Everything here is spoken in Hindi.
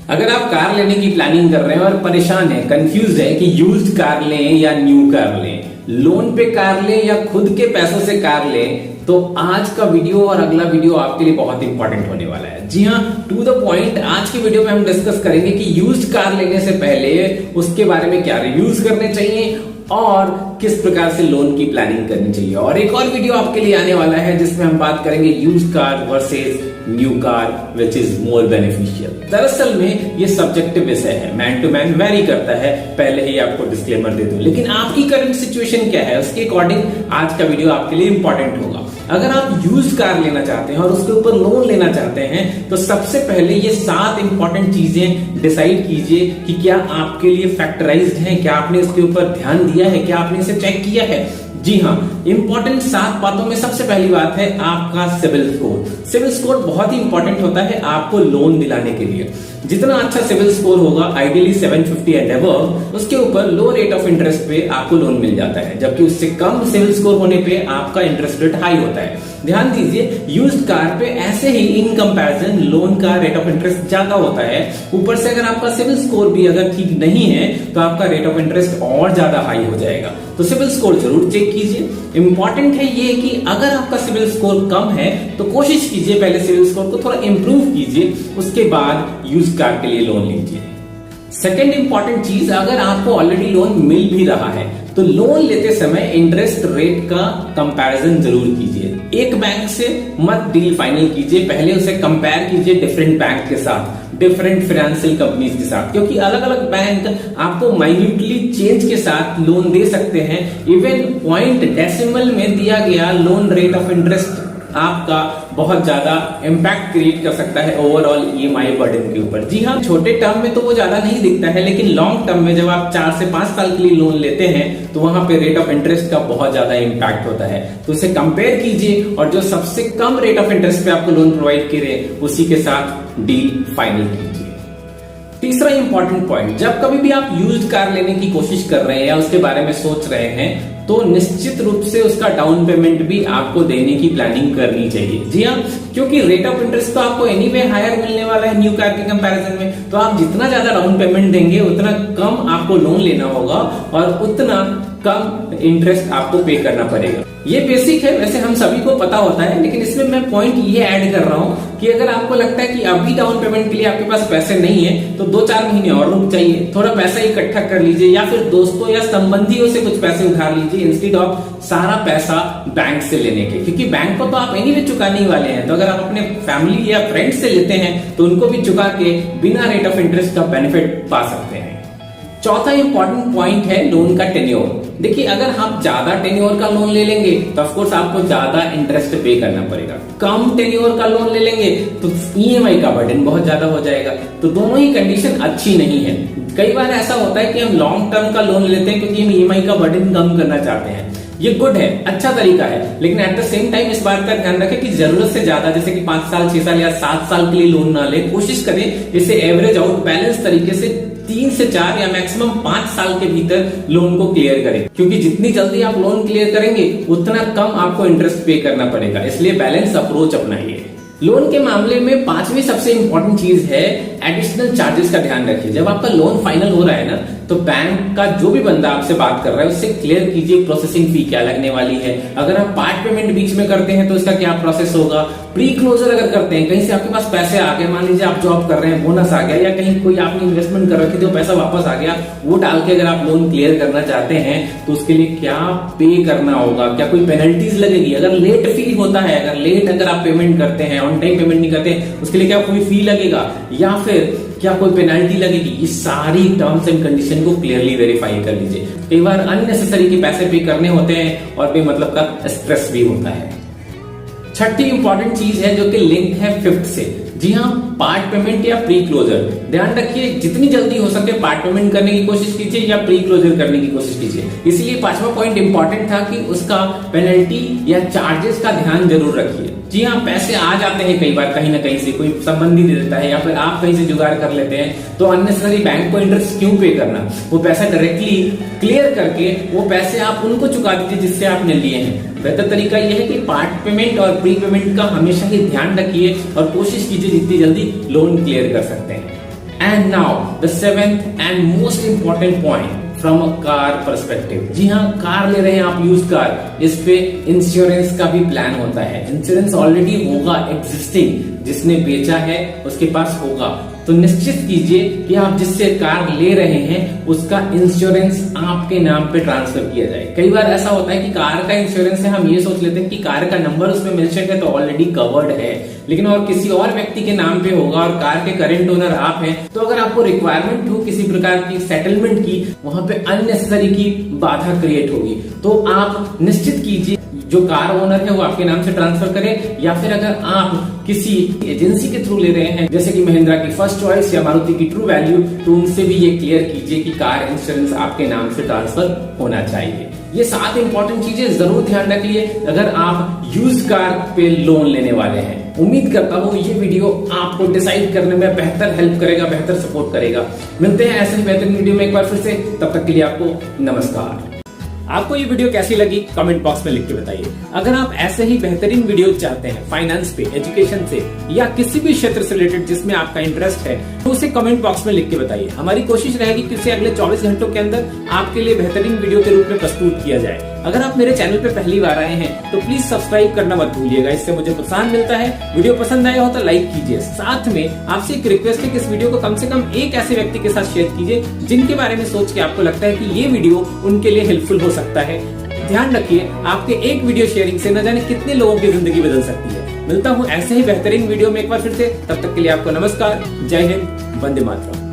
अगर आप कार लेने की प्लानिंग कर रहे हैं और परेशान है, कंफ्यूज है कि यूज्ड कार लें या न्यू कार लें, लोन पे कार लें या खुद के पैसों से कार लें, तो आज का वीडियो और अगला वीडियो आपके लिए बहुत इंपॉर्टेंट होने वाला है। जी हाँ, टू द पॉइंट। आज के वीडियो में हम डिस्कस करेंगे कि यूज्ड कार लेने से पहले उसके बारे में क्या रिव्यूज करने चाहिए और किस प्रकार से लोन की प्लानिंग करनी चाहिए। और एक और वीडियो आपके लिए आने वाला है जिसमें हम बात करेंगे used car versus new car which is more beneficial. दरअसल में ये सब्जेक्टिव विषय है, मैन टू मैन वेरी करता है, पहले ही आपको डिस्क्लेमर दे दूं। लेकिन आपकी करंट सिचुएशन क्या है उसके अकॉर्डिंग आज का वीडियो आपके लिए इंपॉर्टेंट होगा। अगर आप यूज्ड कार लेना चाहते हैं और उसके ऊपर लोन लेना चाहते हैं तो सबसे पहले ये 7 इंपॉर्टेंट चीजें डिसाइड कीजिए कि क्या आपके लिए फैक्टराइज्ड है, क्या आपने इसके ऊपर ध्यान दिया है, क्या आपने इसे चेक किया है। जी हाँ, इंपॉर्टेंट 7 बातों में सबसे पहली बात है आपका सिविल स्कोर। सिविल स्कोर बहुत ही इंपॉर्टेंट होता है आपको लोन दिलाने के लिए। जितना अच्छा सिविल स्कोर होगा, आइडियली 750 एंड अबव, उसके ऊपर लो रेट ऑफ इंटरेस्ट पे आपको लोन मिल जाता है, जबकि उससे कम सिविल स्कोर होने पे आपका इंटरेस्ट रेट हाई होता है। ध्यान दीजिए, यूज्ड कार पे ऐसे ही इन कंपैरिजन लोन का रेट ऑफ इंटरेस्ट ज्यादा होता है। ऊपर से अगर आपका सिविल स्कोर भी अगर ठीक नहीं है तो आपका रेट ऑफ इंटरेस्ट और ज्यादा हाई हो जाएगा। तो सिविल स्कोर जरूर चेक कीजिए। इंपॉर्टेंट है ये कि अगर आपका सिविल स्कोर कम है तो कोशिश कीजिए पहले सिविल स्कोर को थोड़ा इंप्रूव कीजिए, उसके बाद यूज्ड कार के लिए लोन लीजिए। सेकेंड इंपॉर्टेंट चीज, अगर आपको ऑलरेडी लोन मिल भी रहा है तो लोन लेते समय इंटरेस्ट रेट का कंपैरिजन जरूर कीजिए। एक बैंक से मत डील फाइनल कीजिए, पहले उसे कंपेयर कीजिए डिफरेंट बैंक के साथ, डिफरेंट फाइनेंशियल कंपनीज के साथ, क्योंकि अलग अलग बैंक आपको माइन्यूटली चेंज के साथ लोन दे सकते हैं। इवन पॉइंट डेसिमल में दिया गया लोन रेट ऑफ इंटरेस्ट आपका बहुत ज्यादा इंपैक्ट क्रिएट कर सकता है ओवरऑल ईएमआई बर्डन के ऊपर। जी हाँ, छोटे टर्म में तो वो ज्यादा नहीं दिखता है, लेकिन लॉन्ग टर्म में जब आप 4 से 5 साल के लिए लोन लेते हैं तो वहां पे रेट ऑफ इंटरेस्ट का बहुत ज्यादा इंपैक्ट होता है। तो उसे कंपेयर कीजिए और जो सबसे कम रेट ऑफ इंटरेस्ट पे आपको लोन प्रोवाइड करे उसी के साथ डील फाइनल कीजिए। तीसरा इंपॉर्टेंट पॉइंट, जब कभी भी आप यूज्ड कार लेने की कोशिश कर रहे हैं या उसके बारे में सोच रहे हैं तो निश्चित रूप से उसका डाउन पेमेंट भी आपको देने की प्लानिंग करनी चाहिए। जी हाँ, क्योंकि रेट ऑफ इंटरेस्ट तो आपको एनीवे हायर मिलने वाला है न्यू कार के कंपैरिजन में। तो आप जितना ज्यादा डाउन पेमेंट देंगे उतना कम आपको लोन लेना होगा और उतना कम इंटरेस्ट आपको पे करना पड़ेगा। ये बेसिक है, वैसे हम सभी को पता होता है, लेकिन इसमें मैं पॉइंट ये ऐड कर रहा हूं कि अगर आपको लगता है कि अभी डाउन पेमेंट के लिए आपके पास पैसे नहीं है तो 2-4 महीने और रुक जाइए, थोड़ा पैसा इकट्ठा कर लीजिए या फिर दोस्तों या संबंधियों से कुछ पैसे उधार लीजिए इंस्टेड ऑफ सारा पैसा बैंक से लेने के, क्योंकि बैंक को तो आप एनीवे चुकाने ही वाले हैं। तो अगर आप अपने फैमिली या फ्रेंड से लेते हैं तो उनको भी चुका के बिना रेट ऑफ इंटरेस्ट का बेनिफिट पा सकते हैं। चौथा इंपॉर्टेंट पॉइंट है लोन का टेन्योर। देखिए, अगर आप ज्यादा टेन्योर का लोन ले लेंगे तो ऑफकोर्स आपको ज्यादा इंटरेस्ट पे करना पड़ेगा। कम टेन्योर का लोन ले लेंगे तो ईएमआई का बर्डन बहुत ज्यादा हो जाएगा। तो दोनों ही कंडीशन अच्छी नहीं है। कई बार ऐसा होता है कि हम लॉन्ग टर्म का लोन लेते हैं क्योंकि हम ईएमआई का बर्डन कम करना चाहते हैं। ये गुड है, अच्छा तरीका है, लेकिन एट द सेम टाइम इस बात का ध्यान रखें कि जरूरत से ज्यादा जैसे कि 5 साल 6 साल या 7 साल के लिए लोन ना ले। कोशिश करें इसे एवरेज आउट बैलेंस तरीके से 3 से 4 या मैक्सिमम 5 साल के भीतर लोन को क्लियर करें, क्योंकि जितनी जल्दी आप लोन क्लियर करेंगे उतना कम आपको इंटरेस्ट पे करना पड़ेगा। इसलिए बैलेंस अप्रोच अपनाइए। लोन के मामले में 5वीं सबसे इंपॉर्टेंट चीज है एडिशनल चार्जेस का ध्यान रखिए। जब आपका लोन फाइनल हो रहा है ना तो बैंक का जो भी बंदा आपसे बात कर रहा है उससे क्लियर कीजिए प्रोसेसिंग फी क्या लगने वाली है। अगर आप पार्ट पेमेंट बीच में करते हैं तो इसका क्या प्रोसेस होगा। प्री क्लोजर अगर करते हैं, कहीं से आपके पास पैसे आ गए, मान लीजिए आप जॉब कर रहे हैं, बोनस आ गया, या कहीं कोई आपने इन्वेस्टमेंट कर रखी थी, पैसा वापस आ गया, वो डाल के अगर आप लोन क्लियर करना चाहते हैं तो उसके लिए क्या पे करना होगा, क्या कोई पेनल्टीज लगेगी। अगर लेट फी होता है, अगर आप पेमेंट करते हैं, ऑन टाइम पेमेंट नहीं करते, उसके लिए क्या कोई फी लगेगा या फिर क्या कोई पेनल्टी लगेगी। ये सारी टर्म्स एंड कंडीशन को क्लियरली वेरीफाई कर लीजिए। कई बार अननेसेसरी के पैसे पे करने होते हैं और बेमतलब का स्ट्रेस भी होता है। छठी इंपॉर्टेंट चीज है जो कि लिंक है 5th से। जी हाँ, पार्ट पेमेंट या प्री क्लोजर। ध्यान रखिए जितनी जल्दी हो सके पार्ट पेमेंट करने की कोशिश कीजिए या प्री क्लोजर करने की कोशिश कीजिए। इसलिए 5वां पॉइंट इंपॉर्टेंट था कि उसका पेनल्टी या चार्जेस का ध्यान जरूर रखिए। जी हाँ, पैसे आ जाते हैं कई बार कहीं ना कहीं से, कोई संबंधी दे देता है या फिर आप कहीं से जुगाड़ कर लेते हैं, तो अननेसेसरी बैंक को इंटरेस्ट क्यों पे करना। वो पैसा डायरेक्टली क्लियर करके वो पैसे आप उनको चुका दीजिए जिससे आपने लिए हैं। बेहतर तरीका यह है कि पार्ट पेमेंट और प्री पेमेंट का हमेशा ही ध्यान रखिए और कोशिश कीजिए जितनी जल्दी लोन क्लियर कर सकते हैं। And now the seventh and most important point from a car perspective. जी हाँ, कार ले रहे हैं आप, यूज कार, इस पे इंश्योरेंस का भी प्लान होता है। इंश्योरेंस ऑलरेडी होगा एग्जिस्टिंग, जिसने बेचा है उसके पास होगा। तो निश्चित कीजिए कि आप जिससे कार ले रहे हैं उसका इंश्योरेंस आपके नाम पे ट्रांसफर किया जाए। कई बार ऐसा होता है कि कार का इंश्योरेंस है, हम ये सोच लेते हैं कि कार का नंबर उसमें मेंशन है तो ऑलरेडी कवर्ड है, लेकिन और किसी और व्यक्ति के नाम पे होगा और कार के करंट ओनर आप हैं, तो अगर आपको रिक्वायरमेंट हो किसी प्रकार की सेटलमेंट की, वहां पे अननेसेसरी की बाधा क्रिएट होगी। तो आप निश्चित कीजिए जो कार ओनर है वो आपके नाम से ट्रांसफर करे, या फिर अगर आप किसी एजेंसी के थ्रू ले रहे हैं जैसे कि महिंद्रा की फर्स्ट चॉइस या मारुति की ट्रू वैल्यू, तो उनसे भी ये क्लियर कीजिए कि कार इंश्योरेंस आपके नाम से ट्रांसफर होना चाहिए। ये 7 इंपॉर्टेंट चीजें जरूर ध्यान रखिए अगर आप यूज कार पे लोन लेने वाले हैं। उम्मीद करता हूँ ये वीडियो आपको डिसाइड करने में बेहतर हेल्प करेगा, बेहतर सपोर्ट करेगा। मिलते हैं ऐसे ही बेहतरीन वीडियो में एक बार फिर से, तब तक के लिए आपको नमस्कार। आपको ये वीडियो कैसी लगी कमेंट बॉक्स में लिख के बताइए। अगर आप ऐसे ही बेहतरीन वीडियो चाहते हैं फाइनेंस पे, एजुकेशन से या किसी भी क्षेत्र से रिलेटेड जिसमें आपका इंटरेस्ट है, तो उसे कमेंट बॉक्स में लिख के बताइए। हमारी कोशिश रहेगी कि उसे अगले 24 घंटों के अंदर आपके लिए बेहतरीन वीडियो के रूप में प्रस्तुत किया जाए। अगर आप मेरे चैनल पे पहली बार आए हैं तो प्लीज सब्सक्राइब करना मत भूलिएगा, इससे मुझे प्रोत्साहन मिलता है। वीडियो पसंद आया हो तो लाइक कीजिए। साथ में आपसे एक रिक्वेस्ट है कि इस वीडियो को कम से कम एक ऐसे व्यक्ति के साथ शेयर कीजिए जिनके बारे में सोच के आपको लगता है कि ये वीडियो उनके लिए हेल्पफुल हो सकता है। ध्यान रखिए, आपके एक वीडियो शेयरिंग से न जाने कितने लोगों की जिंदगी बदल सकती है। मिलता हूँ ऐसे ही बेहतरीन वीडियो में एक बार फिर से, तब तक के लिए आपको नमस्कार, जय हिंद, वंदे मातरम।